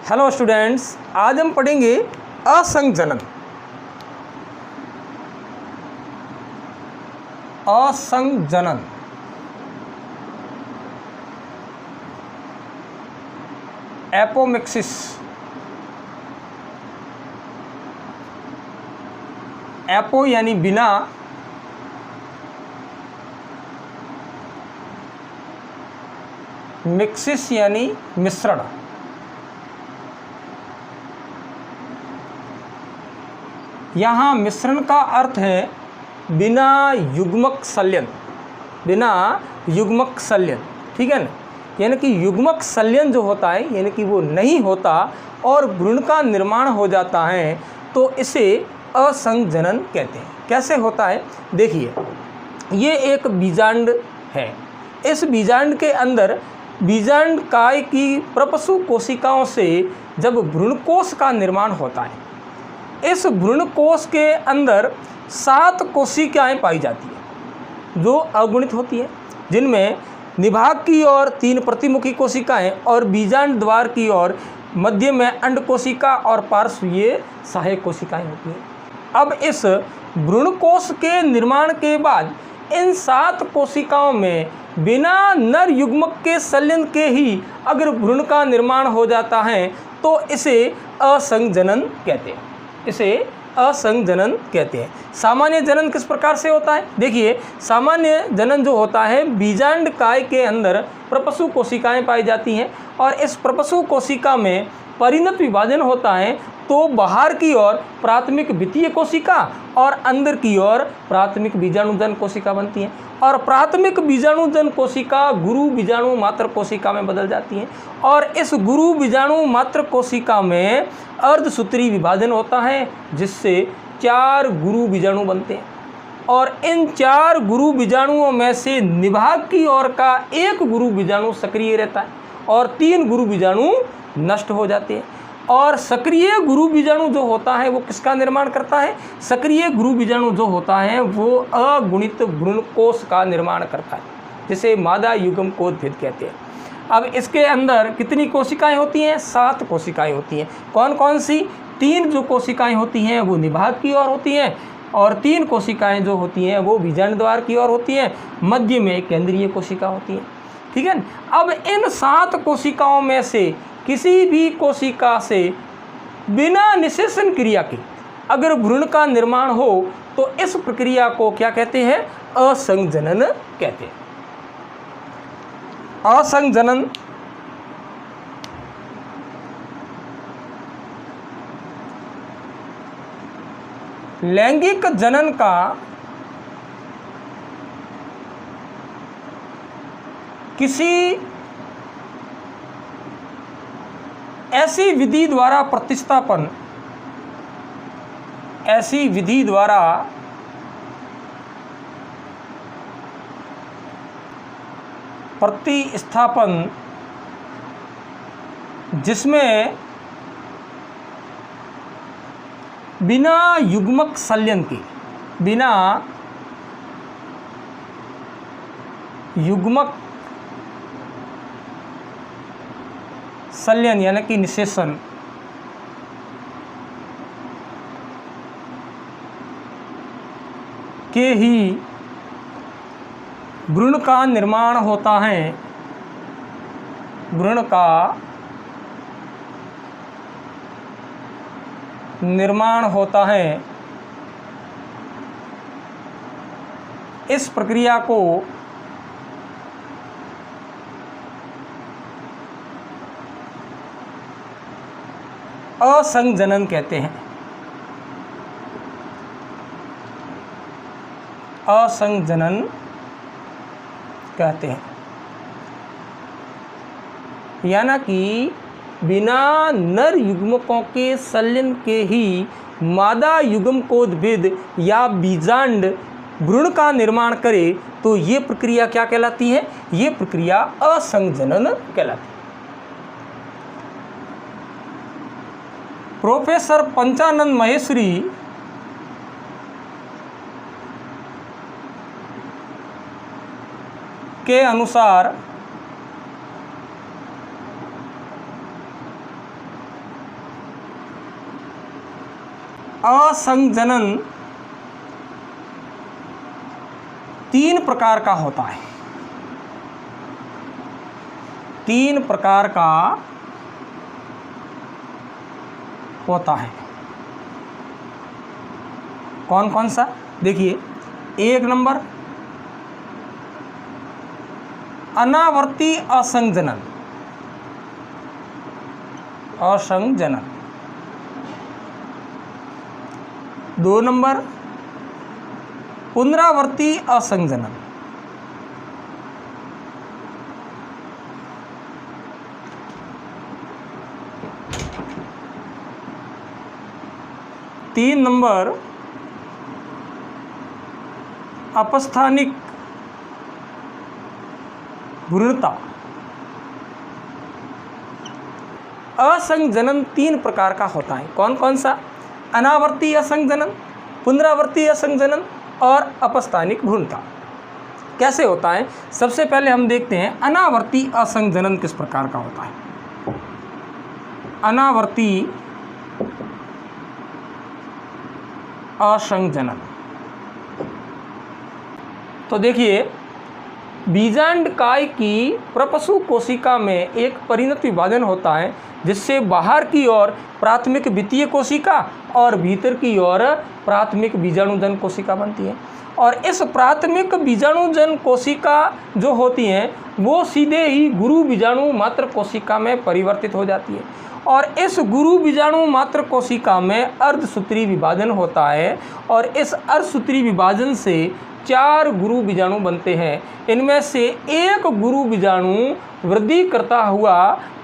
Hello students, आज हम पढ़ेंगे असंजनन। असंजनन एपोमिक्सिस। एपो यानी बिना, मिक्सिस यानी मिश्रण। यहाँ मिश्रण का अर्थ है बिना युग्मक संलयन, बिना युग्मक संलयन, ठीक है ना। यानी कि युग्मक संलयन जो होता है यानी कि वो नहीं होता और भ्रूण का निर्माण हो जाता है तो इसे असंजनन कहते हैं। कैसे होता है देखिए, ये एक बीजांड है। इस बीजांड के अंदर बीजांड काय की प्रपशु कोशिकाओं से जब भ्रूणकोश का निर्माण होता है, इस भ्रूणकोश के अंदर 7 कोशिकाएं पाई जाती हैं जो अगुणित होती हैं, जिनमें निभाग की ओर 3 प्रतिमुखी कोशिकाएं और बीजांड द्वार की ओर मध्य में अंड कोशिका और पार्श्वीय सहायक कोशिकाएं होती हैं। अब इस भ्रूणकोश के निर्माण के बाद इन 7 कोशिकाओं में बिना नर युग्मक के संलयन के ही अगर भ्रूण का निर्माण हो जाता है तो इसे असंजनन कहते हैं। इसे असंजनन कहते हैं। सामान्य जनन किस प्रकार से होता है देखिए, सामान्य जनन जो होता है बीजांड काय के अंदर प्रपशु कोशिकाएं पाई जाती हैं और इस प्रपशु कोशिका में परिणत विभाजन होता है तो बाहर की ओर प्राथमिक द्वितीय कोशिका और अंदर की ओर प्राथमिक बीजाणुजन कोशिका बनती हैं और प्राथमिक बीजाणुजन कोशिका गुरु बीजाणु मात्र कोशिका में बदल जाती हैं और इस गुरु बीजाणु मात्र कोशिका में अर्धसूत्री विभाजन होता है जिससे 4 गुरु बीजाणु बनते हैं और इन 4 गुरु बीजाणुओं में से निभाग की ओर का 1 गुरु बीजाणु सक्रिय रहता है और 3 गुरु बीजाणु नष्ट हो जाते हैं। और सक्रिय गुरु बीजाणु जो होता है वो किसका निर्माण करता है? सक्रिय गुरु बीजाणु जो होता है वो अगुणित भ्रूणकोश का निर्माण करता है, जिसे मादा युग्म कोशभेद कहते हैं। अब इसके अंदर कितनी कोशिकाएं होती हैं? 7 कोशिकाएं होती हैं। कौन कौन सी? 3 जो कोशिकाएं होती हैं वो निभाग की ओर होती हैं और 3 कोशिकाएं जो होती हैं वो बीजांड द्वार की ओर होती हैं। मध्य में एक केंद्रीय कोशिका होती है, ठीक है। अब इन 7 कोशिकाओं में से किसी भी कोशिका से बिना निषेचन क्रिया के अगर भ्रूण का निर्माण हो तो इस प्रक्रिया को क्या कहते हैं? असंजनन कहते हैं। असंजनन लैंगिक जनन का किसी ऐसी विधि द्वारा प्रतिस्थापन, ऐसी विधि द्वारा प्रतिस्थापन जिसमें बिना युग्मक संलयन के, बिना युग्मक संलयन यानी कि निषेचन के ही भ्रूण का निर्माण होता है, भ्रूण का निर्माण होता है। इस प्रक्रिया को असंजनन कहते हैं। असंजनन कहते हैं यानी कि बिना नर युग्मकों के संलयन के ही मादा युग्मकोद्भिद या बीजांड भ्रूण का निर्माण करे तो ये प्रक्रिया क्या कहलाती है? ये प्रक्रिया असंजनन कहलाती है। प्रोफेसर पंचानंद महेश्वरी के अनुसार असंजनन 3 प्रकार का होता है। 3 प्रकार का होता है। कौन कौन सा? देखिए, 1 नंबर अनावर्ती असंजनन। असंजनन। 2 नंबर पुनरावर्ती असंजनन। 3 नंबर अपस्थानिक भ्रूणता। असंजनन 3 प्रकार का होता है। कौन कौन सा? अनावर्ती असंजनन, पुनरावर्ती असंजनन और अपस्थानिक भ्रूणता। कैसे होता है? सबसे पहले हम देखते हैं अनावर्ती असंजनन किस प्रकार का होता है। अनावर्ती असंजनन। तो देखिए, बीजांडकाय की प्रपशु कोशिका में एक परिणत विभाजन होता है, जिससे बाहर की ओर प्राथमिक वित्तीय कोशिका और भीतर की ओर प्राथमिक बीजाणुजन कोशिका बनती है। और इस प्राथमिक बीजाणुजन कोशिका जो होती हैं वो सीधे ही गुरु बीजाणु मात्र कोशिका में परिवर्तित हो जाती है। और इस गुरु बीजाणु मात्र कोशिका में अर्धसूत्री विभाजन होता है और इस अर्धसूत्री विभाजन से 4 गुरु बीजाणु बनते हैं। इनमें से एक गुरु बीजाणु वृद्धि करता हुआ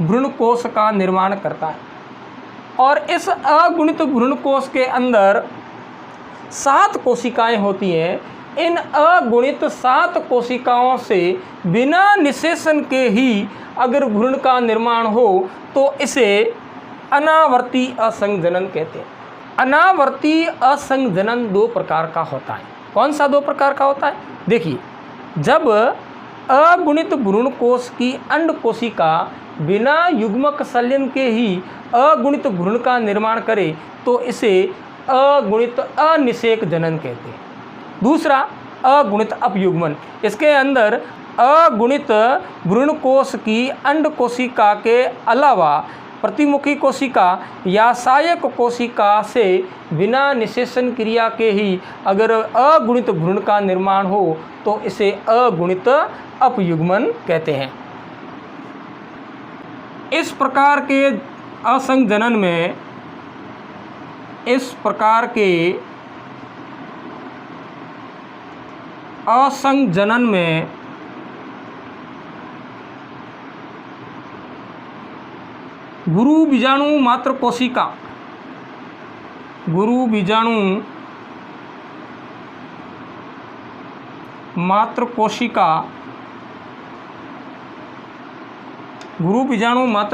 भ्रूणकोश का निर्माण करता है। और इस अगुणित भ्रूणकोश के अंदर 7 कोशिकाएं होती हैं। इन अगुणित 7 कोशिकाओं से बिना निषेचन के ही अगर भ्रूण का निर्माण हो तो इसे अनावर्ती असंजनन कहते हैं। अनावर्ती असंजनन 2 प्रकार का होता है। कौन सा 2 प्रकार का होता है? देखिए, जब अगुणित भ्रूणकोश की अंड कोशिका बिना युग्मक संलयन के ही अगुणित भ्रूण का निर्माण करे तो इसे अगुणित अनिषेक जनन कहते हैं। दूसरा अगुणित अपयुग्मन। इसके अंदर अगुणित भ्रूणकोश की अंड कोशिका के अलावा प्रतिमुखी कोशिका या सहायक कोशिका से बिना निषेचन क्रिया के ही अगर अगुणित भ्रूण का निर्माण हो तो इसे अगुणित अपयुग्मन कहते हैं। इस प्रकार के असंजनन में गुरु बीजाणु मात्र कोशिका गुरु बीजाणु मात्र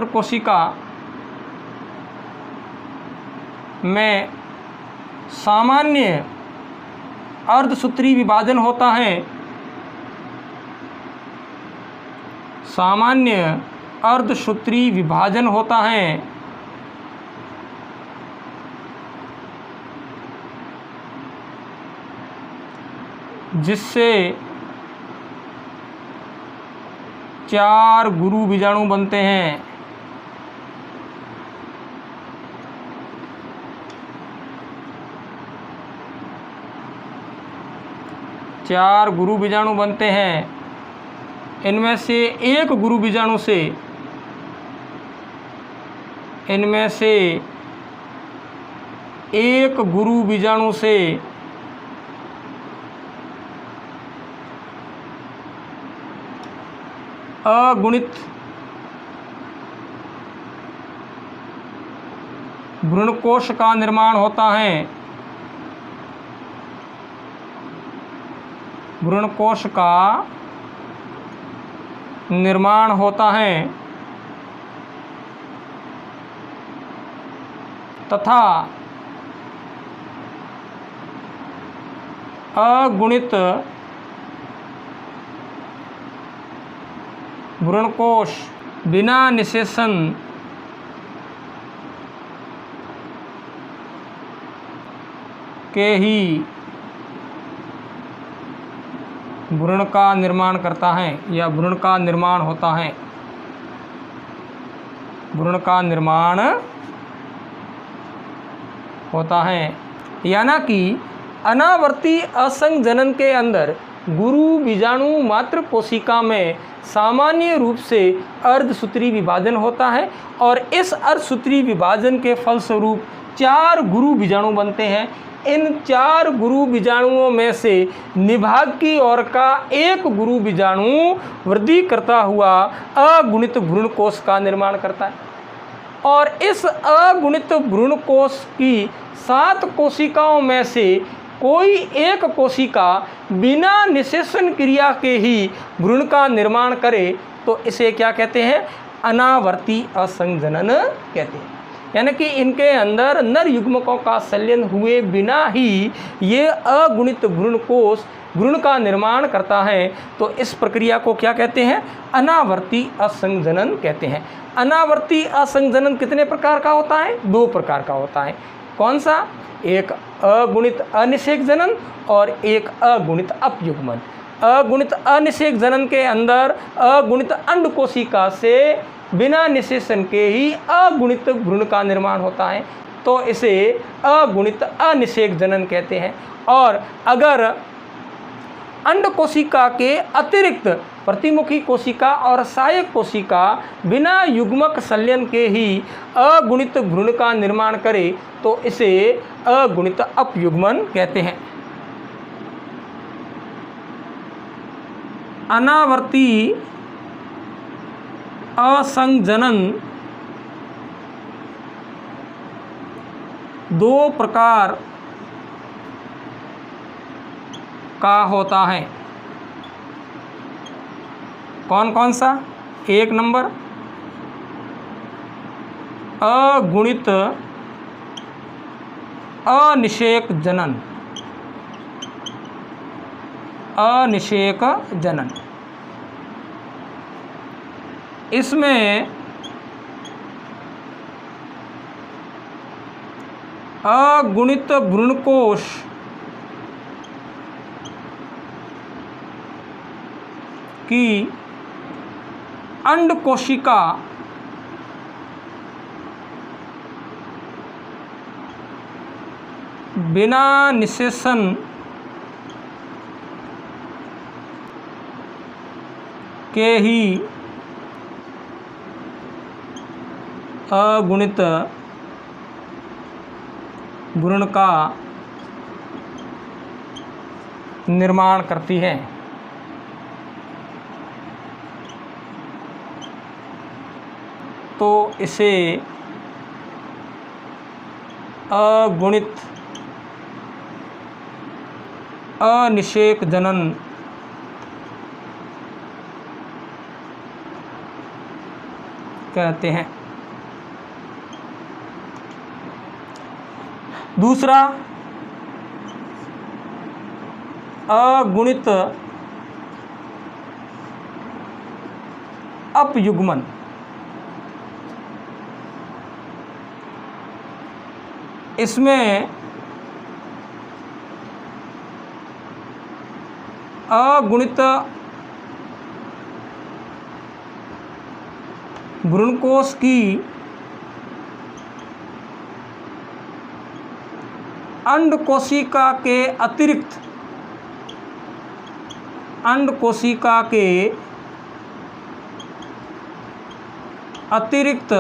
कोशिका में सामान्य अर्धसूत्री विभाजन होता है। सामान्य अर्धसूत्री विभाजन होता है जिससे 4 गुरु बीजाणु बनते हैं। चार गुरु बीजाणु बनते हैं। इनमें से एक गुरु बीजाणु से अगुणित भ्रूणकोश का निर्माण होता है। भ्रूणकोश का निर्माण होता है तथा अगुणित भ्रूणकोश बिना निषेचन के ही भ्रूण का निर्माण करता है या भ्रूण का निर्माण होता है, भ्रूण का निर्माण होता है। यानी कि अनावर्ती असंग जनन के अंदर गुरु बीजाणु मात्र कोशिका में सामान्य रूप से अर्धसूत्री विभाजन होता है और इस अर्धसूत्री विभाजन के फलस्वरूप 4 गुरु बीजाणु बनते हैं। इन 4 गुरु बीजाणुओं में से निभाग की ओर का एक गुरु बीजाणु वृद्धि करता हुआ अगुणित भ्रूण कोश का निर्माण करता है और इस अगुणित भ्रूण कोश की 7 कोशिकाओं में से कोई एक कोशिका बिना निषेचन क्रिया के ही भ्रूण का निर्माण करे तो इसे क्या कहते हैं? अनावर्ती असंग जनन कहते हैं। यानी कि इनके अंदर नर युग्मकों का संलयन हुए बिना ही ये अगुणित भ्रूण कोश भ्रूण का निर्माण करता है, तो इस प्रक्रिया को क्या कहते हैं? अनावर्ती असंग जनन कहते हैं। अनावर्ती असंग जनन कितने प्रकार का होता है? 2 प्रकार का होता है। कौन सा? एक अगुणित अनिषेक जनन और एक अगुणित अपयुग्मन। अगुणित अनिषेक जनन के अंदर अगुणित अंड कोशिका से बिना निषेचन के ही अगुणित भ्रूण का निर्माण होता है, तो इसे अगुणित अनिषेक जनन कहते हैं। और अगर अंड कोशिका के अतिरिक्त प्रतिमुखी कोशिका और सहायक कोशिका बिना युग्मक संलयन के ही अगुणित भ्रूण का निर्माण करे तो इसे अगुणित अपयुग्मन कहते हैं। अनावर्ती असंग जनन 2 प्रकार का होता है। कौन कौन सा? 1 नंबर अगुणित अनिषेक जनन, अनिषेक जनन। इसमें अगुणित भ्रूणकोश की अंड कोशिका बिना निषेचन के ही अगुणित भ्रूण का निर्माण करती है। तो इसे अगुणित अनिषेक जनन कहते हैं। दूसरा अगुणित अपयुग्मन। इसमें अगुणित भ्रूणकोश की अंड कोशिका के अतिरिक्त अंड कोशिका के अतिरिक्त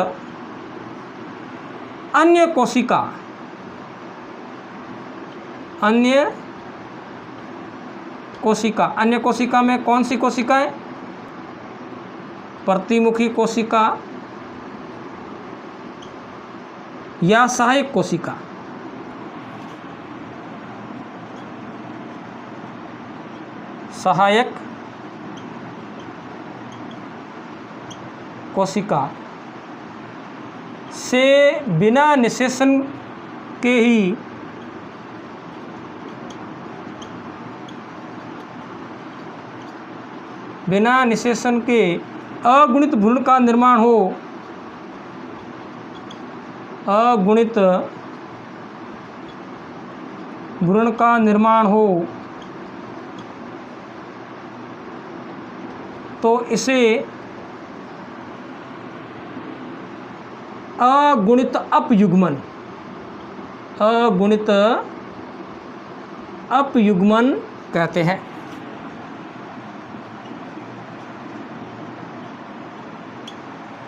अन्य कोशिका अन्य कोशिका में कौन सी कोशिकाएं? प्रतिमुखी कोशिका या सहायक कोशिका। सहायक कोशिका से बिना निषेचन के ही बिना निषेचन के अगुणित भ्रूण का निर्माण हो। अगुणित भ्रूण का निर्माण हो तो इसे अगुणित अपयुग्मन कहते हैं।